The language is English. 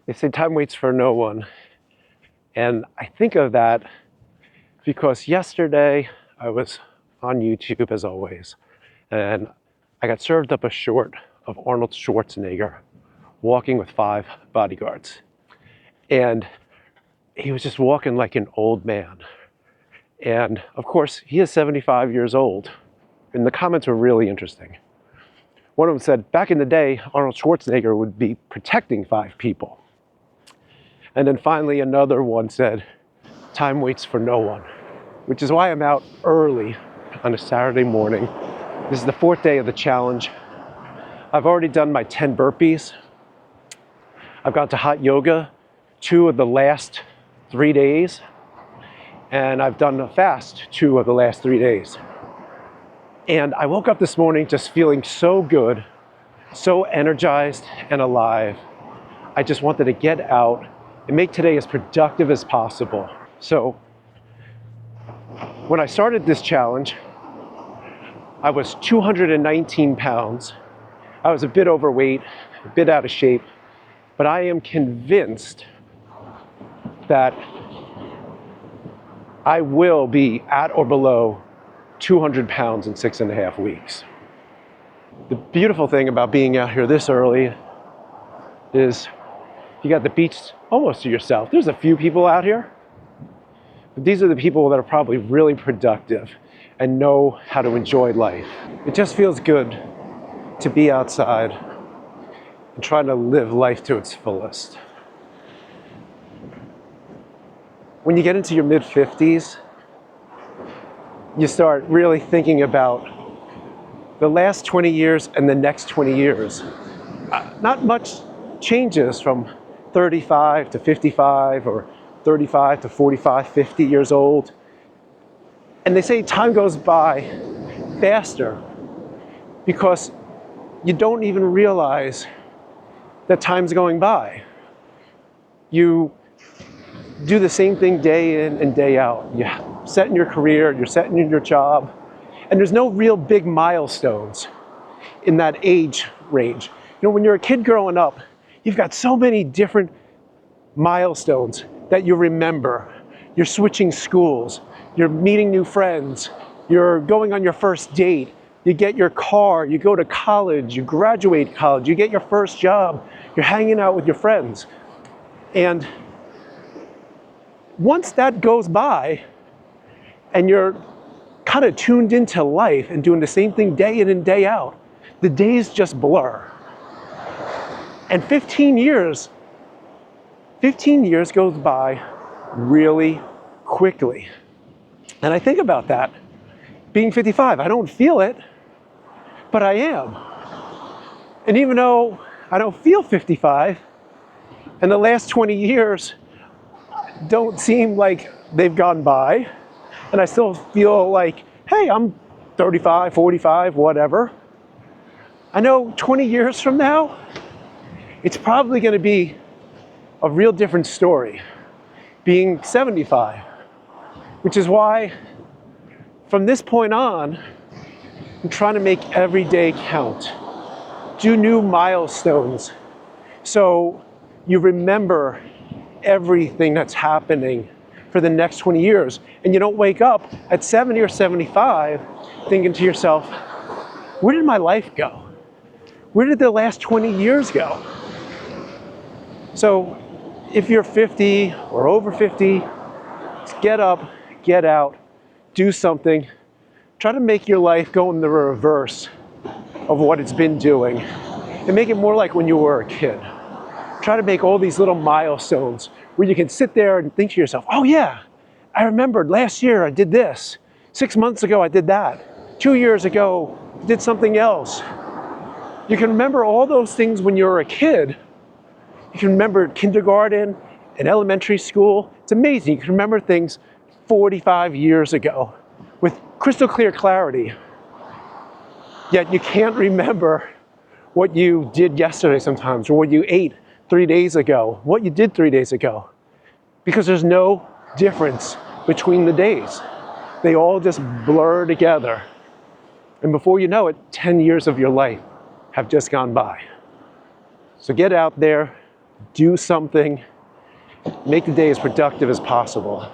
They say time waits for no one. And I think of that because yesterday I was on YouTube as always, and I got served up a short of Arnold Schwarzenegger walking with 5 bodyguards. And he was just walking like an old man. And of course, he is 75 years old. And the comments were really interesting. One of them said, back in the day, Arnold Schwarzenegger would be protecting 5 people. And then finally another one said, time waits for no one, which is why I'm out early on a Saturday morning. This is the 4th day of the challenge. I've already done my 10 burpees. I've gone to hot yoga 2 of the last 3 days. And I've done a fast 2 of the last 3 days. And I woke up this morning just feeling so good, so energized and alive. I just wanted to get out and make today as productive as possible. So when I started this challenge, I was 219 pounds. I was a bit overweight, a bit out of shape, but I am convinced that I will be at or below 200 pounds in 6.5 weeks. The beautiful thing about being out here this early is you got the beach almost to yourself. There's a few people out here, but these are the people that are probably really productive and know how to enjoy life. It just feels good to be outside and trying to live life to its fullest. When you get into your mid-50s, you start really thinking about the last 20 years and the next 20 years. Not much changes from 35 to 55 or 35 to 45, 50 years old. And they say time goes by faster because you don't even realize that time's going by. You do the same thing day in and day out. You're set in your career, you're set in your job, and there's no real big milestones in that age range. You know, when you're a kid growing up, you've got so many different milestones that you remember. You're switching schools, you're meeting new friends, you're going on your first date, you get your car, you go to college, you graduate college, you get your first job, you're hanging out with your friends. And once that goes by and you're kind of tuned into life and doing the same thing day in and day out, the days just blur. And 15 years goes by really quickly. And I think about that. Being 55, I don't feel it, but I am. And even though I don't feel 55, and the last 20 years don't seem like they've gone by, and I still feel like, hey, I'm 35, 45, whatever. I know 20 years from now, it's probably going to be a real different story, being 75, which is why from this point on, I'm trying to make every day count. Do new milestones so you remember everything that's happening for the next 20 years. And you don't wake up at 70 or 75 thinking to yourself, where did my life go? Where did the last 20 years go? So if you're 50 or over 50, get up, get out, do something. Try to make your life go in the reverse of what it's been doing and make it more like when you were a kid. Try to make all these little milestones where you can sit there and think to yourself, oh yeah, I remembered last year I did this. 6 months ago I did that. 2 years ago I did something else. You can remember all those things when you were a kid. You can remember kindergarten and elementary school. It's amazing. You can remember things 45 years ago with crystal clear clarity. Yet you can't remember what you did yesterday sometimes, or what you ate 3 days ago, what you did 3 days ago, because there's no difference between the days. They all just blur together. And before you know it, 10 years of your life have just gone by. So get out there, do something, make the day as productive as possible.